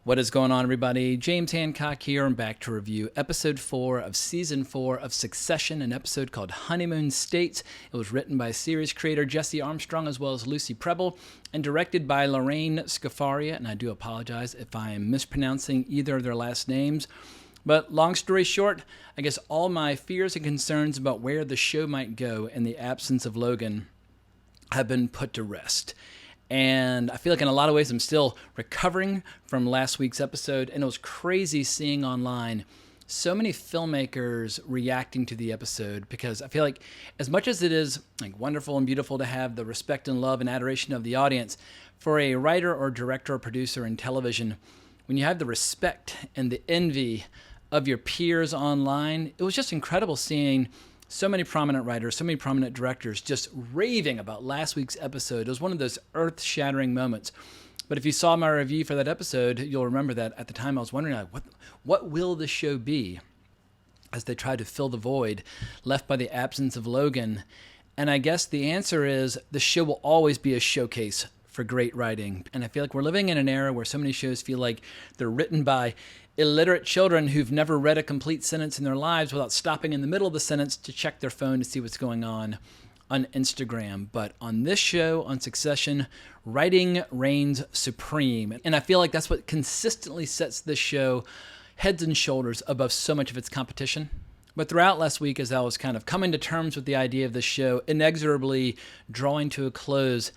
What is going on, everybody? James Hancock here. I'm back to review episode 4 of season 4 of Succession, an episode called Honeymoon States. It was written by series creator Jesse Armstrong as well as Lucy Preble and directed by Lorraine Scafaria. And I do apologize if I am mispronouncing either of their last names. But long story short, I guess all my fears and concerns about where the show might go in the absence of Logan have been put to rest. And I feel like in a lot of ways I'm still recovering from last week's episode, and it was crazy seeing online so many filmmakers reacting to the episode, because I feel like as much as it is like wonderful and beautiful to have the respect and love and adoration of the audience, for a writer or director or producer in television, when you have the respect and the envy of your peers online, it was just incredible seeing so many prominent writers, so many prominent directors just raving about last week's episode. It was one of those earth-shattering moments. But if you saw my review for that episode, you'll remember that at the time I was wondering, like, what will the show be as they try to fill the void left by the absence of Logan? And I guess the answer is the show will always be a showcase for great writing. And I feel like we're living in an era where so many shows feel like they're written by illiterate children who've never read a complete sentence in their lives without stopping in the middle of the sentence to check their phone to see what's going on Instagram. But on this show, on Succession, writing reigns supreme. And I feel like that's what consistently sets this show heads and shoulders above so much of its competition. But throughout last week, as I was kind of coming to terms with the idea of this show, inexorably drawing to a close,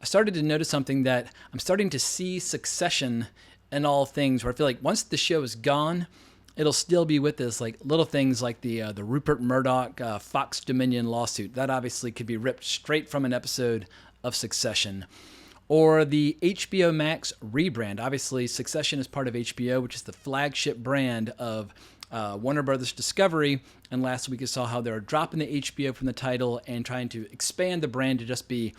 I started to notice something, that I'm starting to see Succession in all things, where I feel like once the show is gone, it'll still be with us, like little things like the Rupert Murdoch Fox Dominion lawsuit. That obviously could be ripped straight from an episode of Succession. Or the HBO Max rebrand. Obviously, Succession is part of HBO, which is the flagship brand of Warner Brothers Discovery. And last week you saw how they're dropping the HBO from the title and trying to expand the brand to just be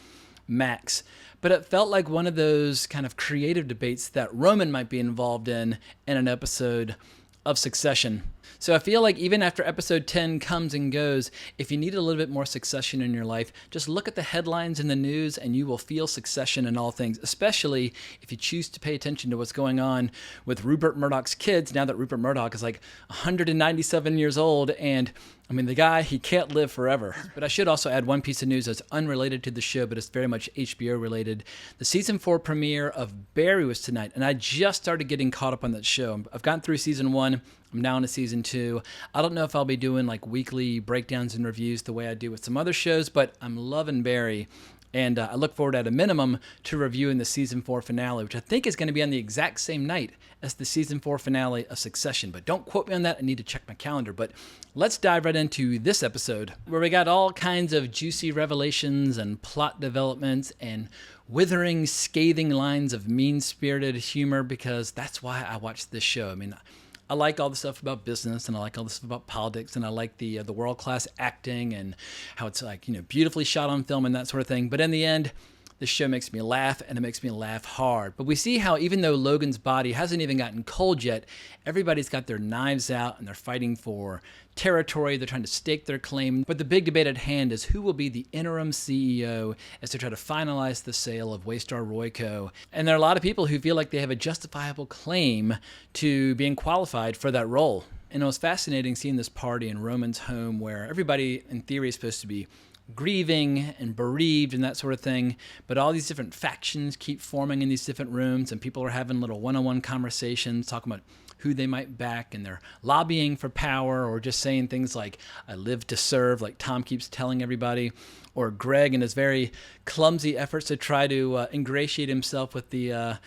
Max. But it felt like one of those kind of creative debates that Roman might be involved in an episode of Succession. So I feel like even after episode 10 comes and goes, if you need a little bit more Succession in your life, just look at the headlines in the news and you will feel Succession in all things, especially if you choose to pay attention to what's going on with Rupert Murdoch's kids, now that Rupert Murdoch is like 197 years old. And I mean, the guy, he can't live forever. But I should also add one piece of news that's unrelated to the show, but it's very much HBO related. The season 4 premiere of Barry was tonight, and I just started getting caught up on that show. I've gotten through season 1. I'm now into season 2. I don't know if I'll be doing like weekly breakdowns and reviews the way I do with some other shows, but I'm loving Barry. And I look forward at a minimum to reviewing the season 4 finale, which I think is going to be on the exact same night as the season 4 finale of Succession. But don't quote me on that. I need to check my calendar. But let's dive right into this episode, where we got all kinds of juicy revelations and plot developments and withering, scathing lines of mean-spirited humor, because that's why I watch this show. I mean, I like all the stuff about business, and I like all the stuff about politics, and I like the world-class acting and how it's like, you know, beautifully shot on film and that sort of thing. But in the end, this show makes me laugh, and it makes me laugh hard. But we see how even though Logan's body hasn't even gotten cold yet, everybody's got their knives out and they're fighting for territory. They're trying to stake their claim. But the big debate at hand is who will be the interim CEO as they try to finalize the sale of Waystar Royco. And there are a lot of people who feel like they have a justifiable claim to being qualified for that role. And it was fascinating seeing this party in Roman's home, where everybody in theory is supposed to be grieving and bereaved and that sort of thing, but all these different factions keep forming in these different rooms, and people are having little one-on-one conversations talking about who they might back, and they're lobbying for power, or just saying things like, I live to serve, like Tom keeps telling everybody, or Greg in his very clumsy efforts to try to ingratiate himself with the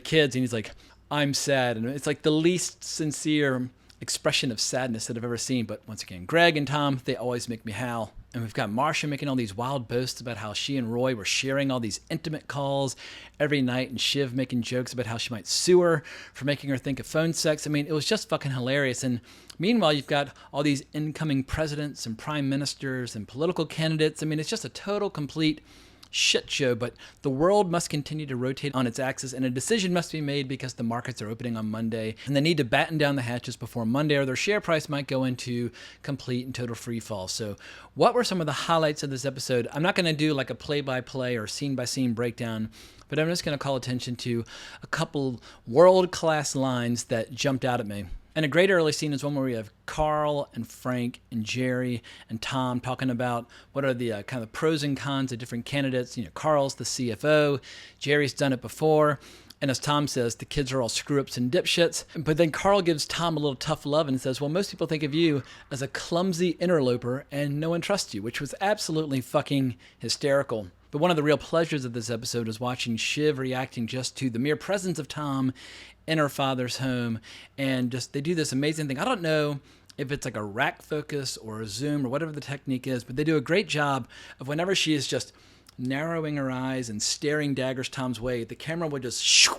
kids, and he's like, I'm sad, and it's like the least sincere expression of sadness that I've ever seen. But once again, Greg and Tom, they always make me howl. And we've got Marcia making all these wild boasts about how she and Roy were sharing all these intimate calls every night, and Shiv making jokes about how she might sue her for making her think of phone sex. I mean, it was just fucking hilarious. And meanwhile, you've got all these incoming presidents and prime ministers and political candidates. I mean, it's just a total, complete shit show, but the world must continue to rotate on its axis, and a decision must be made because the markets are opening on Monday, and they need to batten down the hatches before Monday, or their share price might go into complete and total free fall. So what were some of the highlights of this episode? I'm not going to do like a play-by-play or scene-by-scene breakdown But I'm just going to call attention to a couple world-class lines that jumped out at me. And a great early scene is one where we have Carl and Frank and Jerry and Tom talking about what are the kind of pros and cons of different candidates. Carl's the CFO, Jerry's done it before. And as Tom says, the kids are all screw-ups and dipshits. But then Carl gives Tom a little tough love and says, well, most people think of you as a clumsy interloper and no one trusts you, which was absolutely fucking hysterical. But one of the real pleasures of this episode is watching Shiv reacting just to the mere presence of Tom in her father's home. And just they do this amazing thing. I don't know if it's like a rack focus or a zoom or whatever the technique is, but they do a great job of whenever she is just narrowing her eyes and staring daggers Tom's way, the camera would just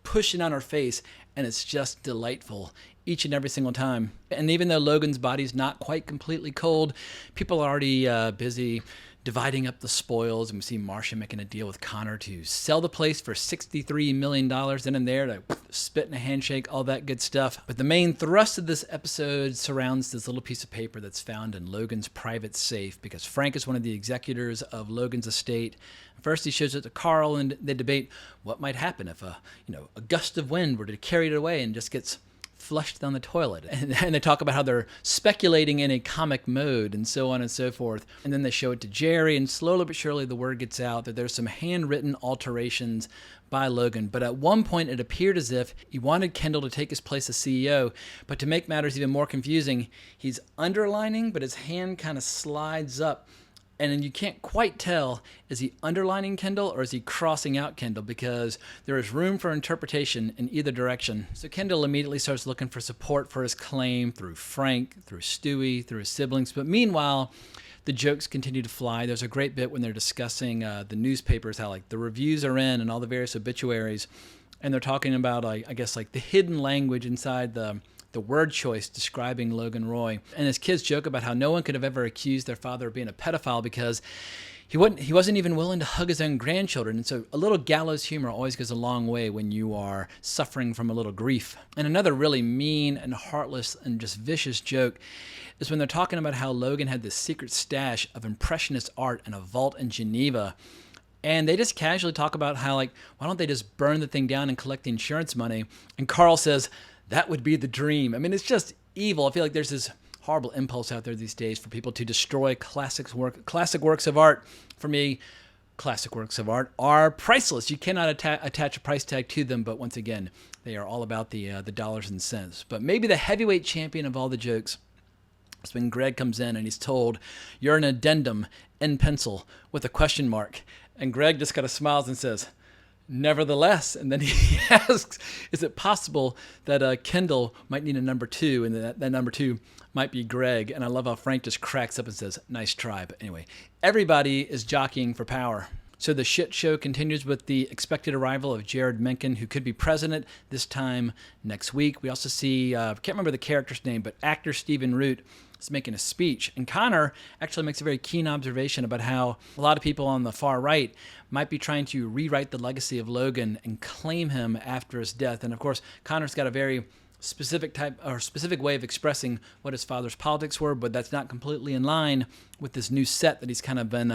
push it on her face, and it's just delightful each and every single time. And even though Logan's body's not quite completely cold, people are already busy dividing up the spoils, and we see Marcia making a deal with Connor to sell the place for $63 million then and there, to spit in a handshake, all that good stuff. But the main thrust of this episode surrounds this little piece of paper that's found in Logan's private safe, because Frank is one of the executors of Logan's estate. First, he shows it to Carl, and they debate what might happen if a gust of wind were to carry it away and just gets flushed down the toilet. And they talk about how they're speculating in a comic mode and so on and so forth. And then they show it to Jerry, and slowly but surely the word gets out that there's some handwritten alterations by Logan. But at one point it appeared as if he wanted Kendall to take his place as CEO, but to make matters even more confusing, he's underlining, but his hand kind of slides up. And then you can't quite tell, is he underlining Kendall or is he crossing out Kendall, because there is room for interpretation in either direction. So Kendall immediately starts looking for support for his claim through Frank, through Stewie, through his siblings. But meanwhile, the jokes continue to fly. There's a great bit when they're discussing the newspapers, how like the reviews are in and all the various obituaries. And they're talking about, I guess, like the hidden language inside the word choice describing Logan Roy. And his kids joke about how no one could have ever accused their father of being a pedophile because he wasn't even willing to hug his own grandchildren. And so a little gallows humor always goes a long way when you are suffering from a little grief. And another really mean and heartless and just vicious joke is when they're talking about how Logan had this secret stash of impressionist art in a vault in Geneva. And they just casually talk about how, like, why don't they just burn the thing down and collect the insurance money? And Carl says, that would be the dream. I mean, it's just evil. I feel like there's this horrible impulse out there these days for people to destroy classic works of art. For me, classic works of art are priceless. You cannot attach a price tag to them, but once again, they are all about the dollars and cents. But maybe the heavyweight champion of all the jokes is when Greg comes in and he's told, you're an addendum in pencil with a question mark. And Greg just kind of smiles and says, nevertheless. And then he asks, is it possible that Kendall might need a number 2, and that number 2 might be Greg? And I love how Frank just cracks up and says, nice try. But anyway, everybody is jockeying for power. So the shit show continues with the expected arrival of Jared Mencken, who could be president this time next week. We also see, I can't remember the character's name, but actor Stephen Root is making a speech. And Connor actually makes a very keen observation about how a lot of people on the far right might be trying to rewrite the legacy of Logan and claim him after his death. And of course, Connor's got a very specific way of expressing what his father's politics were, but that's not completely in line with this new set that he's kind of been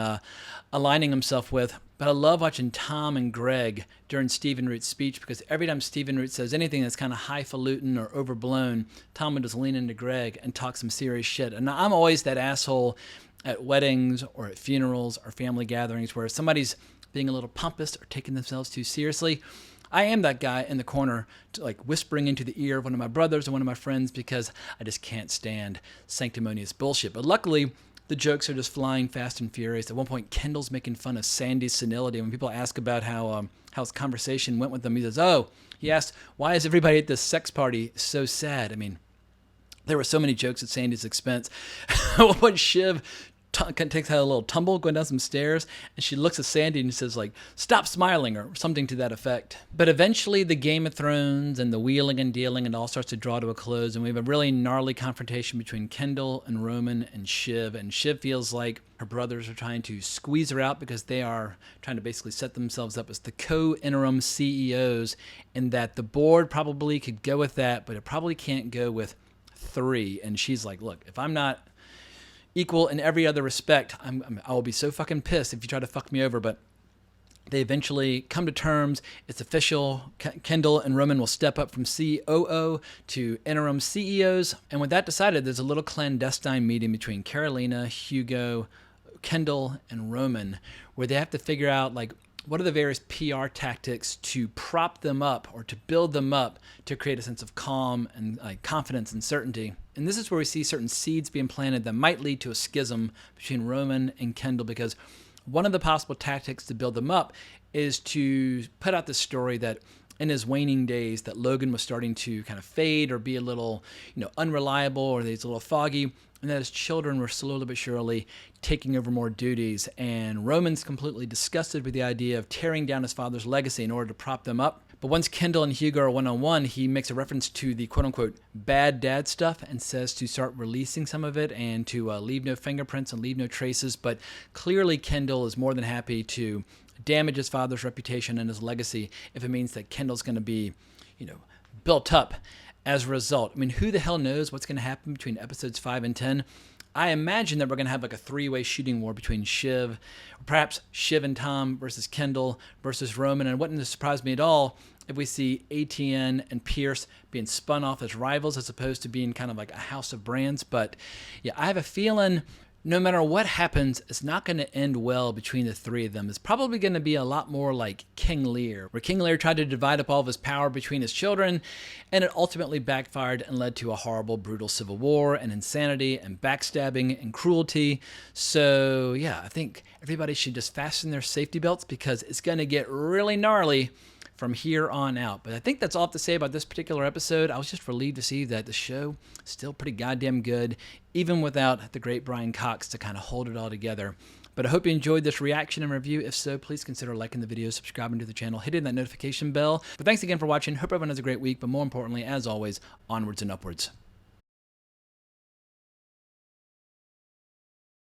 aligning himself with. But I love watching Tom and Greg during Stephen Root's speech, because every time Stephen Root says anything that's kind of highfalutin or overblown, Tom would just lean into Greg and talk some serious shit. And I'm always that asshole at weddings or at funerals or family gatherings where somebody's being a little pompous or taking themselves too seriously. I am that guy in the corner, like whispering into the ear of one of my brothers or one of my friends, because I just can't stand sanctimonious bullshit. But luckily, the jokes are just flying fast and furious. At one point, Kendall's making fun of Sandy's senility. When people ask about how his conversation went with them, he says, he asked, why is everybody at this sex party so sad? I mean, there were so many jokes at Sandy's expense. At one point, Shiv takes a little tumble going down some stairs, and she looks at Sandy and says, like, stop smiling, or something to that effect. But eventually the Game of Thrones and the wheeling and dealing and all starts to draw to a close, and we have a really gnarly confrontation between Kendall and Roman and Shiv. And Shiv feels like her brothers are trying to squeeze her out because they are trying to basically set themselves up as the co-interim CEOs, and that the board probably could go with that, but it probably can't go with 3. And she's like, look, if I'm not equal in every other respect, I will be so fucking pissed if you try to fuck me over. But They eventually come to terms. It's official. Kendall and Roman will step up from COO to interim CEOs. And with that decided, there's a little clandestine meeting between Carolina, Hugo, Kendall, and Roman, where they have to figure out, like, what are the various PR tactics to prop them up or to build them up to create a sense of calm and like confidence and certainty. And this is where we see certain seeds being planted that might lead to a schism between Roman and Kendall, because one of the possible tactics to build them up is to put out this story that in his waning days that Logan was starting to kind of fade or be a little, unreliable, or that he's a little foggy, and that his children were slowly but surely taking over more duties. And Roman's completely disgusted with the idea of tearing down his father's legacy in order to prop them up. But once Kendall and Hugo are one-on-one, he makes a reference to the quote-unquote bad dad stuff and says to start releasing some of it and to leave no fingerprints and leave no traces. But clearly Kendall is more than happy to damage his father's reputation and his legacy if it means that Kendall's going to be, built up as a result. I mean, who the hell knows what's going to happen between episodes 5 and 10? I imagine that we're going to have like a three-way shooting war between Shiv, or perhaps Shiv and Tom versus Kendall versus Roman. And it wouldn't surprise me at all if we see ATN and Pierce being spun off as rivals as opposed to being kind of like a house of brands. But yeah, I have a feeling no matter what happens, it's not going to end well between the three of them. It's probably going to be a lot more like King Lear, where King Lear tried to divide up all of his power between his children, and it ultimately backfired and led to a horrible, brutal civil war and insanity and backstabbing and cruelty. So yeah, I think everybody should just fasten their safety belts because it's going to get really gnarly from here on out. But I think that's all I have to say about this particular episode. I was just relieved to see that the show is still pretty goddamn good, even without the great Brian Cox to kind of hold it all together. But I hope you enjoyed this reaction and review. If so, please consider liking the video, subscribing to the channel, hitting that notification bell. But thanks again for watching. Hope everyone has a great week, but more importantly, as always, onwards and upwards.